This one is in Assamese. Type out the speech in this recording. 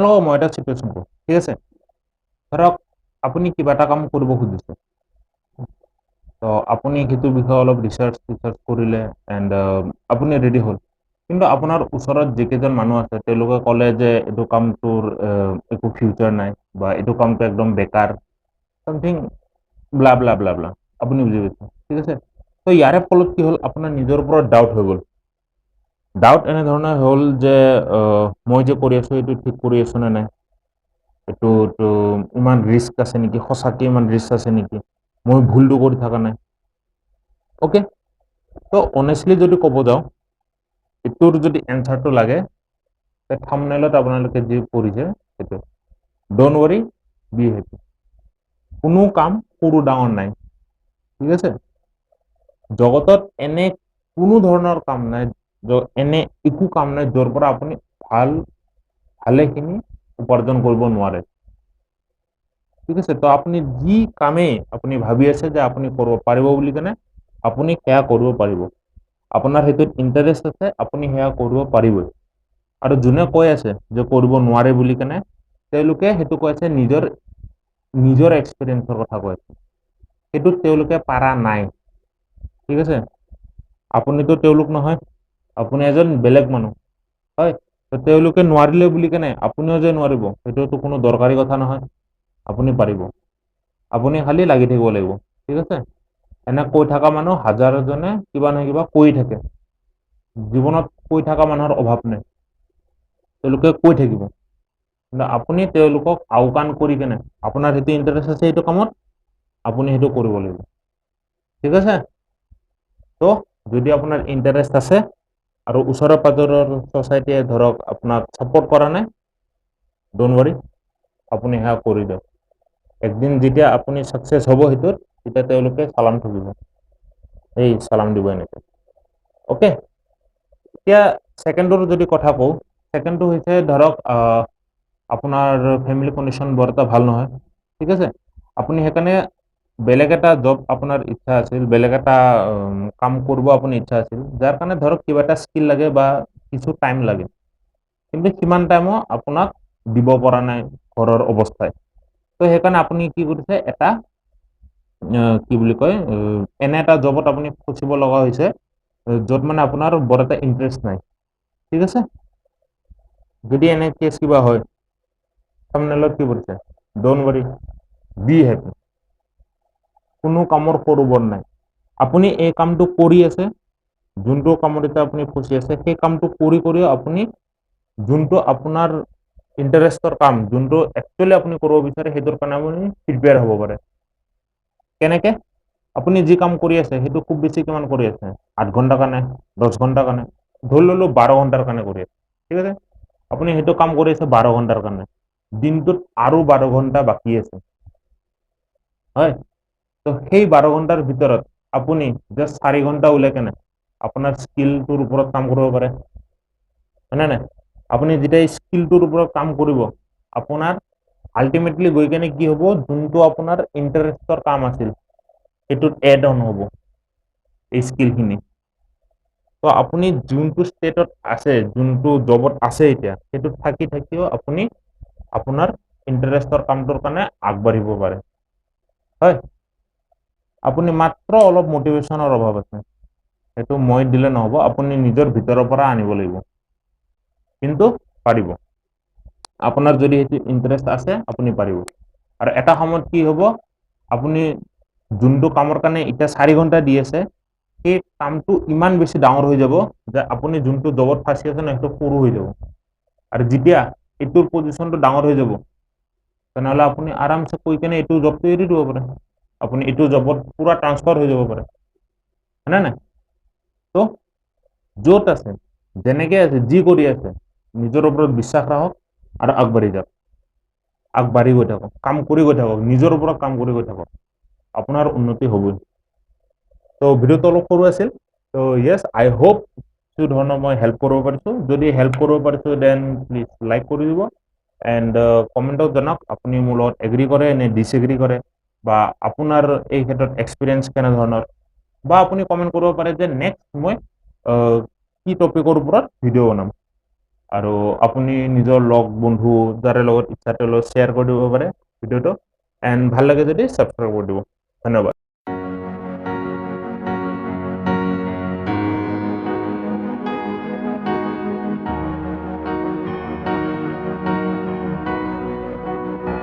লগত মই এটা চিটুৱেশ্যন কওঁ, ঠিক আছে? ধৰক আপুনি কিবা এটা কাম কৰিব খুজিছে, তো আপুনি সেইটো বিষয়ে অলপ ৰিচাৰ্চ কৰিলে এণ্ড আপুনি ৰেডি হ'ল, কিন্তু আপোনাৰ ওচৰত যিকেইজন মানুহ আছে তেওঁলোকে ক'লে যে এইটো কামটোৰ একো ফিউচাৰ নাই বা এইটো কামটো একদম বেকাৰ, something blah blah blah blah, আপুনি বুজি পাইছে, ঠিক আছে? তো ইয়াৰে ফলত কি হ'ল, আপোনাৰ নিজৰ ওপৰত ডাউট হৈ গ'ল। ডাউট এনেধৰণৰ হ'ল যে মই যে কৰি আছোঁ এইটো ঠিক কৰি আছোঁ নে নাই, এইটোতো ইমান ৰিস্ক আছে নেকি, সঁচাকৈ ইমান ৰিস্ক আছে নেকি, মই ভুলটো কৰি থকা নাই। অ'কে, তো অনেষ্টলি যদি ক'ব যাওঁ, এইটোৰ যদি এনচাৰটো লাগে, থাম্বনেইলত আপোনালোকে যি পঢ়িছে সেইটো, ডোন্ট ৱৰি, বি হেপী। কোনো কাম সৰু ডাঙৰ নাই, ঠিক আছে? জগতত এনে কোনো ধৰণৰ কাম নাই, এনে একো কাম নাই য'ৰ পৰা আপুনি ভালেখিনি উপাৰ্জন কৰিব নোৱাৰে, ঠিক আছে? তো আপুনি যি কামেই আপুনি ভাবি আছে যে আপুনি কৰিব পাৰিব বুলি কেনে, আপুনি সেয়া কৰিব পাৰিব। আপোনাৰ সেইটোত ইণ্টাৰেষ্ট আছে, আপুনি সেয়া কৰিব পাৰিবই। আৰু যোনে কৈ আছে যে কৰিব নোৱাৰে বুলি কেনে, তেওঁলোকে সেইটো কৈ আছে নিজৰ এক্সপিৰিয়েঞ্চৰ কথা কৈ আছে, সেইটোত তেওঁলোকে পাৰা নাই, ঠিক আছে? আপুনিতো তেওঁলোক নহয়, আপুনি এজন বেলেগ মানুহ, হয়? তো তেওঁলোকে নোৱাৰিলে বুলি কেনে আপুনিও যে নোৱাৰিব সেইটোতো কোনো দৰকাৰী কথা নহয়, আপুনি পাৰিব। আপুনি খালি লাগি থাকিব লাগিব, ঠিক আছে? এনে কৈ থকা মানুহ হাজাৰজনে কিবা নহয় কিবা কৈ থাকে, জীৱনত কৈ থকা মানুহৰ অভাৱ নাই, তেওঁলোকে কৈ থাকিব, কিন্তু আপুনি তেওঁলোকক আওকাণ কৰি কেনে আপোনাৰ সেইটো ইণ্টাৰেষ্ট আছে সেইটো কামত, আপুনি সেইটো কৰিব লাগিব, ঠিক আছে? তো যদি আপোনাৰ ইণ্টাৰেষ্ট আছে আৰু ওচৰৰ পাজৰৰ ছ'চাইটিয়ে ধৰক আপোনাক ছাপোৰ্ট কৰা নাই, ডোন্ট ৱৰি, আপুনি সেয়া কৰি দিয়ক। একদিন যেতিয়া আপুনি ছাকচেছ হ'ব সেইটোত, তেতিয়া তেওঁলোকে চালাম ঠুকিব, এই চালাম দিব এনেকৈ, অ'কে? এতিয়া ছেকেণ্ডৰ যদি কথা কওঁ, ছেকেণ্ডটো হৈছে ধৰক আপোনাৰ ফেমিলি কণ্ডিশ্যন বৰ এটা ভাল নহয়, ঠিক আছে? আপুনি সেইকাৰণে বেলেগ এটা জব আপোনাৰ ইচ্ছা আছিল, বেলেগ এটা কাম কৰিব আপুনি ইচ্ছা আছিল, যাৰ কাৰণে ধৰক কিবা এটা স্কিল লাগে বা কিছু টাইম লাগে, কিন্তু সিমান টাইমো আপোনাক দিব পৰা নাই ঘৰৰ অৱস্থাই। তো সেইকাৰণে আপুনি কি কৰিছে, এটা কি বুলি কয়, এনে এটা জবত আপুনি ফচিব লগা হৈছে য'ত মানে আপোনাৰ বৰ এটা ইণ্টাৰেষ্ট নাই, ঠিক আছে? যদি এনে কেছ কিবা হয়, থাম্বনেইলত কি কৰিছে, ডোন্ট ৱৰি, বি হেপী। কোনো কামৰ সৰু বৰ নাই, আপুনি এই কামটো কৰি আছে, যোনটো কামত এতিয়া আপুনি ফচি আছে, সেই কামটো কৰি কৰিও আপুনি যোনটো আপোনাৰ ইণ্টাৰেষ্টৰ কাম, যোনটো একচুৱেলি আপুনি কৰিব বিচাৰে সেইটোৰ কাৰণে আপুনি প্ৰিপেয়াৰ হ'ব পাৰে। কেনেকৈ? আপুনি যি কাম কৰি আছে সেইটো খুব বেছি কিমান কৰি আছে, 8 ঘণ্টাৰ কাৰণে, 10 ঘণ্টাৰ কাৰণে, ধৰি ল'লোঁ 12 ঘণ্টাৰ কাৰণে কৰি আছে, ঠিক আছে? আপুনি সেইটো কাম কৰি আছে 12 ঘণ্টাৰ কাৰণে, দিনটোত আৰু 12 ঘণ্টা বাকী আছে, হয়? তো সেই 12 ঘণ্টাৰ ভিতৰত আপুনি জাষ্ট 4 ঘণ্টা ওলাই কেনে আপোনাৰ স্কিলটোৰ ওপৰত কাম কৰিব পাৰে, হয়নে নাই? আপুনি যেতিয়া স্কিলটোৰ ওপৰত কাম কৰিব, আপোনাৰ আল্টিমেটলি গৈ কেনে কি হ'ব, যোনটো আপোনাৰ ইণ্টাৰেষ্টৰ কাম আছিল সেইটোত এড অন হ'ব এই স্কিলখিনি। তো আপুনি যোনটো ষ্টেটত আছে, যোনটো জবত আছে এতিয়া, সেইটোত থাকি থাকিও আপুনি আপোনাৰ ইণ্টাৰেষ্টৰ কামটোৰ কাৰণে আগবাঢ়িব পাৰে, হয়? আপুনি মাত্ৰ অলপ মটিভেশ্যনৰ অভাৱ আছে, সেইটো মই দিলে নহ'ব, আপুনি নিজৰ ভিতৰৰ পৰা আনিব লাগিব, কিন্তু পাৰিব। আপোনাৰ যদি সেইটো ইণ্টাৰেষ্ট আছে আপুনি পাৰিব। আৰু এটা সময়ত কি হ'ব, আপুনি যোনটো কামৰ কাৰণে এতিয়া 4 ঘণ্টা দি আছে, সেই কামটো ইমান বেছি ডাঙৰ হৈ যাব যে আপুনি যোনটো জবত ফাঁচি আছে ন, সেইটো সৰু হৈ যাব। আৰু যেতিয়া এইটোৰ পজিশ্যনটো ডাঙৰ হৈ যাব, তেনেহ'লে আপুনি আৰামছে কৈ কেনে এইটো জবটো এৰি দিব পাৰে, আপুনি এইটো জবত পূৰা ট্ৰান্সফাৰ হৈ যাব পাৰে, হয়নে নাই? তো য'ত আছে, যেনেকৈ আছে, যি কৰি আছে, নিজৰ ওপৰত বিশ্বাস ৰাখক আৰু আগবাঢ়ি যাওক, আগবাঢ়ি গৈ থাকক, কাম কৰি গৈ থাকক, নিজৰ ওপৰত কাম কৰি গৈ থাকক, আপোনাৰ উন্নতি হ'বই। তো ভিডিঅ'টো অলপ সৰু আছিল, তো য়েছ, আই হোপ কিছু ধৰণৰ মই হেল্প কৰিব পাৰিছোঁ। যদি হেল্প কৰিব পাৰিছোঁ দেন প্লিজ লাইক কৰি দিব এণ্ড কমেণ্টত জনাওক আপুনি মোৰ লগত এগ্ৰী কৰে নে ডিছএগ্ৰী কৰে, বা আপোনাৰ এই ক্ষেত্ৰত এক্সপিৰিয়েঞ্চ কেনেধৰণৰ, বা আপুনি কমেণ্ট কৰিব পাৰে যে নেক্সট মই কি টপিকৰ ওপৰত ভিডিঅ' বনাম। আৰু আপুনি নিজৰ লগ বন্ধু যাৰে লগত ইচ্ছা তেওঁলোকক শ্বেয়াৰ কৰি দিব পাৰে ভিডিঅ'টো এণ্ড ভাল লাগে যদি ছাবস্ক্ৰাইব কৰি দিব ধন্যবাদ